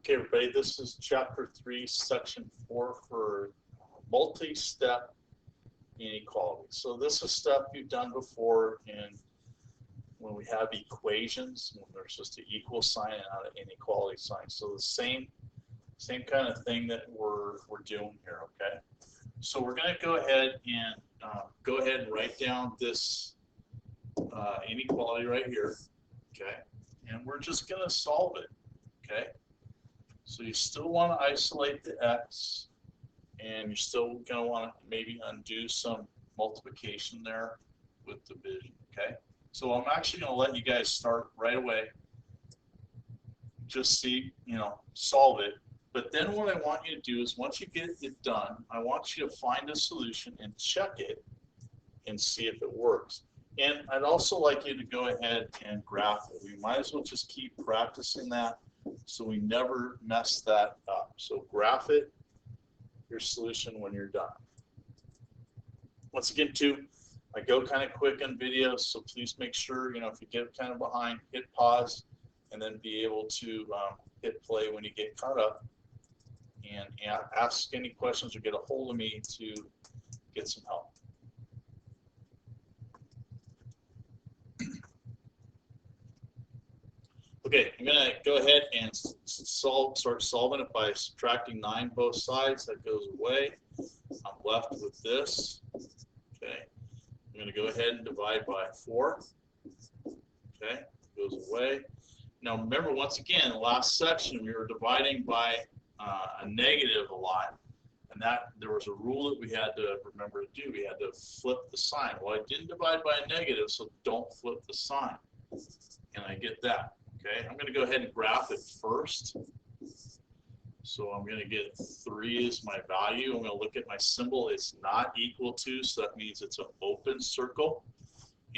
Okay, everybody, this is Chapter 3, Section 4 for multi-step inequality. So this is stuff you've done before when we have equations, when there's just an equal sign and not an inequality sign. So the same kind of thing that we're doing here, okay? So we're going to go ahead and write down this inequality right here, okay? And we're just going to solve it, okay? So you still want to isolate the x, and you're still going to want to maybe undo some multiplication there with division, okay? So I'm actually going to let you guys start right away. Just see, solve it. But then what I want you to do is once you get it done, I want you to find a solution and check it and see if it works. And I'd also like you to go ahead and graph it. We might as well just keep practicing that so we never mess that up. So graph it, your solution when you're done. Once again, too, I go kind of quick on videos, so please make sure, if you get kind of behind, hit pause, and then be able to hit play when you get caught up. And ask any questions or get a hold of me to get some help. Okay, I'm going to go ahead and start solving it by subtracting 9 both sides. That goes away. I'm left with this. Okay, I'm going to go ahead and divide by 4. Okay, goes away. Now remember, once again, the last section we were dividing by a negative a lot, and that there was a rule that we had to remember to do. We had to flip the sign. Well, I didn't divide by a negative, so don't flip the sign. And I get that. Okay, I'm going to go ahead and graph it first. So I'm going to get 3 is my value. I'm going to look at my symbol. It's not equal to, so that means it's an open circle.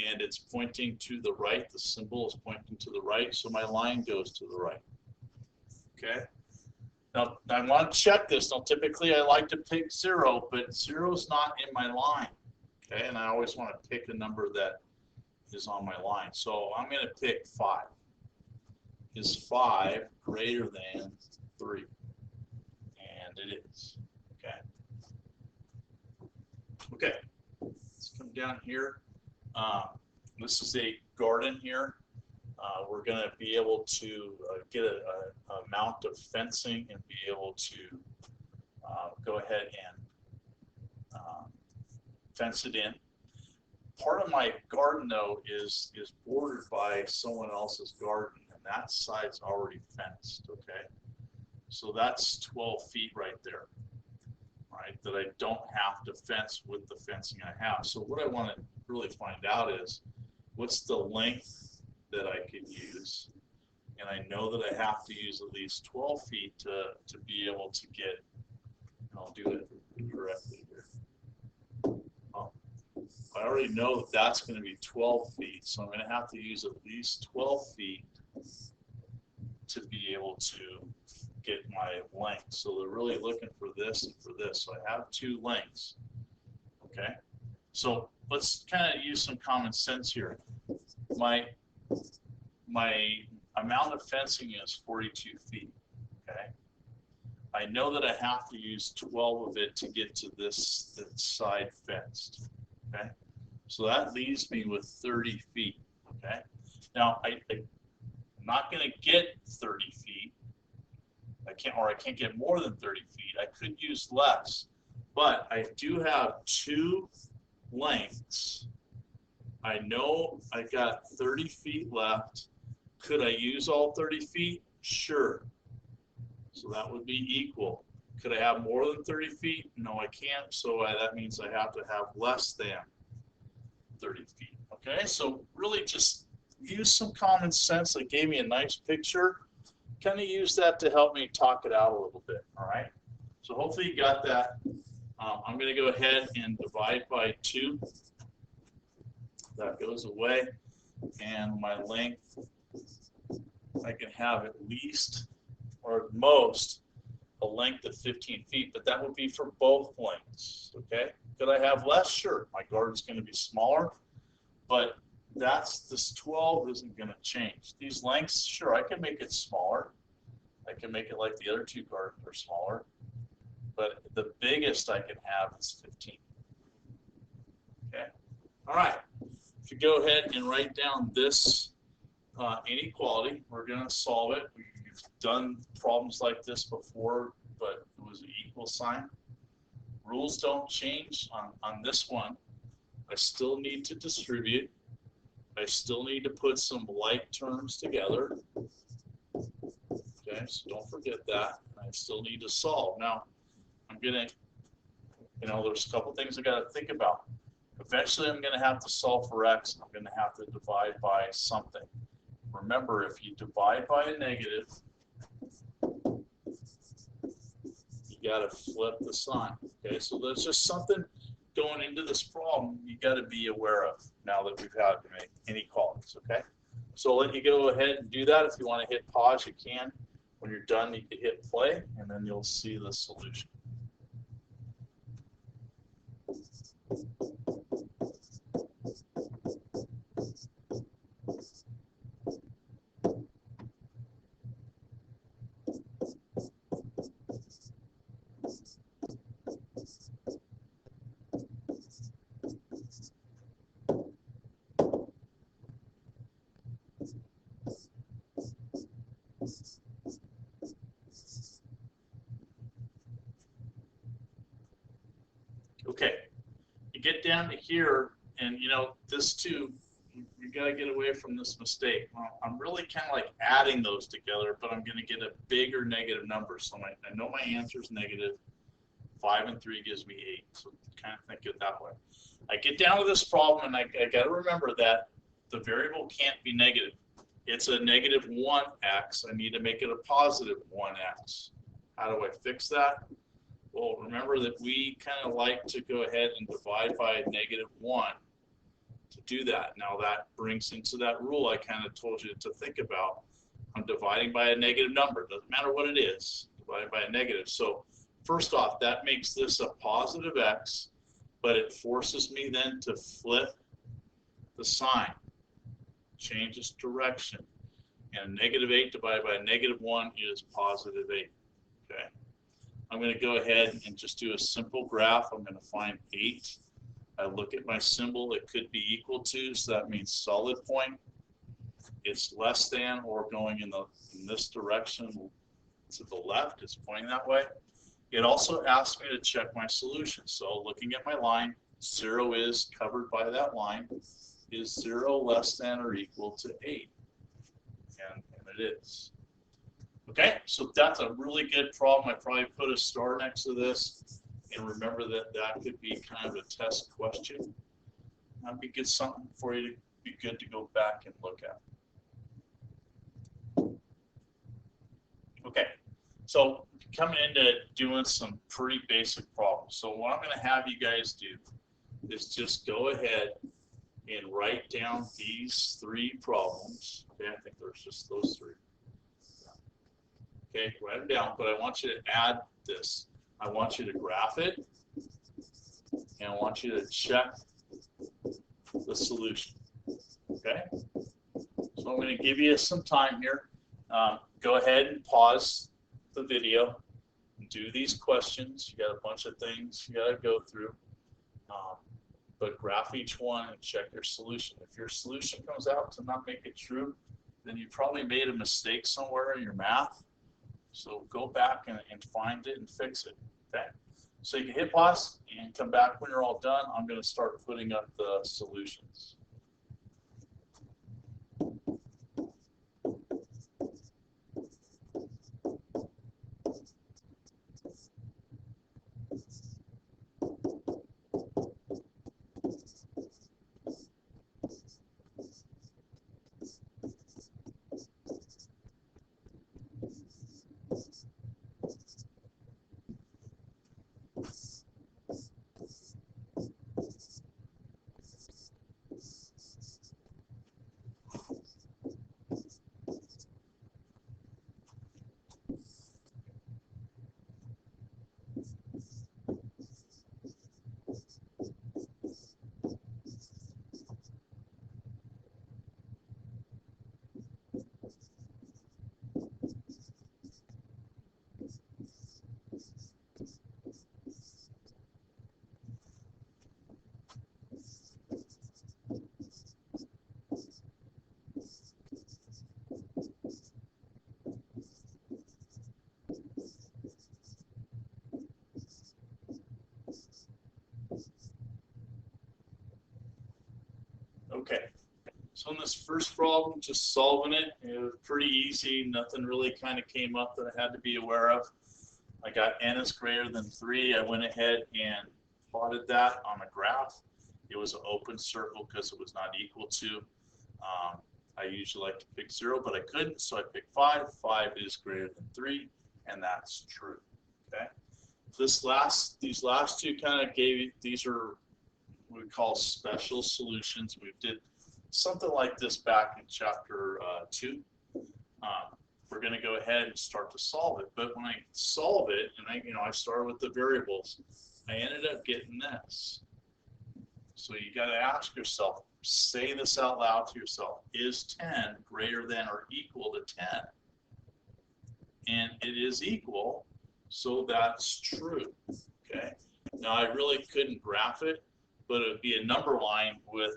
And it's pointing to the right. The symbol is pointing to the right, so my line goes to the right. Okay. Now, I want to check this. Now, typically I like to pick 0, but 0 is not in my line. Okay, and I always want to pick a number that is on my line. So I'm going to pick 5. Is 5 greater than 3? And it is. Okay. Okay. Let's come down here. This is a garden here. We're going to be able to get a amount of fencing and be able to go ahead and fence it in. Part of my garden, though, is bordered by someone else's garden, and that side's already fenced, okay? So that's 12 feet right there, right, that I don't have to fence with the fencing I have. So what I want to really find out is what's the length that I could use, and I know that I have to use at least 12 feet to be able to get, and I'll do it correctly here. I already know that that's going to be 12 feet, so I'm going to have to use at least 12 feet to be able to get my length. So they're really looking for this and for this. So I have 2 lengths. Okay, so let's kind of use some common sense here. My amount of fencing is 42 feet. Okay, I know that I have to use 12 of it to get to this side fenced. Okay, so that leaves me with 30 feet. Okay, now I'm not going to get 30 feet. I can't get more than 30 feet. I could use less, but I do have 2 lengths. I know I got 30 feet left. Could I use all 30 feet? Sure. So that would be equal. Could I have more than 30 feet? No, I can't. So that means I have to have less than 30 feet. Okay, so really just use some common sense. It gave me a nice picture. Kind of use that to help me talk it out a little bit. All right. So hopefully you got that. I'm going to go ahead and divide by 2. That goes away. And my length, I can have at least or at most a length of 15 feet, but that would be for both lengths. Okay. Could I have less? Sure. My garden's going to be smaller, but this 12 isn't going to change. These lengths, sure, I can make it smaller. I can make it like the other two cards are smaller, but the biggest I can have is 15. Okay. All right. If you go ahead and write down this inequality, we're going to solve it. We've done problems like this before, but it was an equal sign. Rules don't change on this one. I still need to distribute. I still need to put some like terms together. Okay, so don't forget that. I still need to solve. Now, I'm going to, there's a couple things I got to think about. Eventually, I'm going to have to solve for x. I'm going to have to divide by something. Remember, if you divide by a negative, you got to flip the sign. Okay, so there's just something going into this problem you got to be aware of now that we've had inequalities. Okay, so I'll let you go ahead and do that. If you want to hit pause, you can. When you're done, you can hit play, and then you'll see the solution. Okay, you get down to here, and this too, you got to get away from this mistake. Well, I'm really kind of like adding those together, but I'm going to get a bigger negative number. So I know my answer is negative. 5 and 3 gives me 8. So kind of think it that way. I get down to this problem, and I got to remember that the variable can't be negative. It's a negative 1x. I need to make it a positive 1x. How do I fix that? Well, remember that we kind of like to go ahead and divide by negative 1 to do that. Now that brings into that rule I kind of told you to think about. I'm dividing by a negative number. Doesn't matter what it is. Divided by a negative. So first off, that makes this a positive x, but it forces me then to flip the sign. Changes direction. And negative 8 divided by negative 1 is positive 8. Okay. I'm going to go ahead and just do a simple graph. I'm going to find 8. I look at my symbol. It could be equal to, so that means solid point. It's less than or going in this direction to the left. It's pointing that way. It also asks me to check my solution. So looking at my line, 0 is covered by that line. Is 0 less than or equal to 8? And it is. Okay, so that's a really good problem. I probably put a star next to this, and remember that that could be kind of a test question. That'd be good, something for you to be good to go back and look at. Okay, so coming into doing some pretty basic problems. So what I'm going to have you guys do is just go ahead and write down these 3 problems. Okay, I think there's just those 3. Okay, write them down, but I want you to add this. I want you to graph it, and I want you to check the solution. Okay? So I'm going to give you some time here. Go ahead and pause the video and do these questions. You got a bunch of things you got to go through. But graph each one and check your solution. If your solution comes out to not make it true, then you probably made a mistake somewhere in your math. So go back and find it and fix it. Okay? So you can hit pause and come back when you're all done. I'm going to start putting up the solutions. So in this first problem, just solving it, it was pretty easy. Nothing really kind of came up that I had to be aware of. I got n is greater than 3. I went ahead and plotted that on a graph. It was an open circle because it was not equal to. I usually like to pick 0, but I couldn't, so I picked 5. 5 is greater than 3, and that's true. Okay. These last two kind of these are what we call special solutions. We did something like this back in chapter 2. We're going to go ahead and start to solve it. But when I solve it, and I started with the variables, I ended up getting this. So you got to ask yourself, say this out loud to yourself: is 10 greater than or equal to 10? And it is equal, so that's true. Okay. Now I really couldn't graph it, but it would be a number line with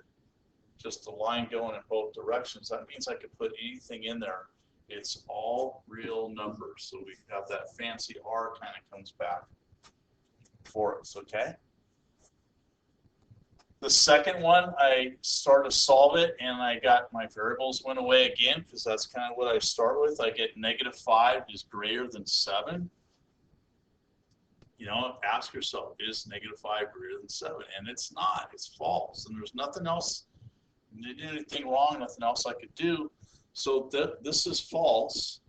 just a line going in both directions. That means I could put anything in there. It's all real numbers. So we have that fancy R kind of comes back for us, okay? The second one, I started to solve it, and I got my variables went away again, because that's kind of what I start with. I get -5 is greater than 7. Ask yourself, is -5 greater than 7? And it's not. It's false. And there's nothing else. I didn't do anything wrong. Nothing else I could do. So this is false.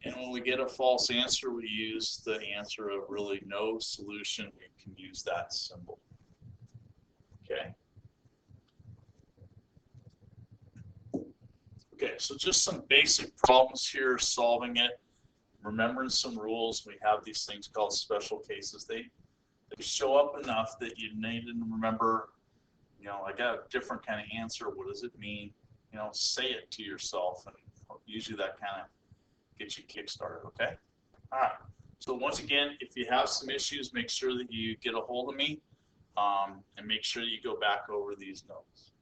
And when we get a false answer, we use the answer of really no solution. We can use that symbol. Okay. Okay, so just some basic problems here, solving it, remembering some rules. We have these things called special cases. They show up enough that you need to remember, I got a different kind of answer. What does it mean? Say it to yourself, and usually that kind of gets you kick-started, okay? All right. So once again, if you have some issues, make sure that you get a hold of me, and make sure you go back over these notes.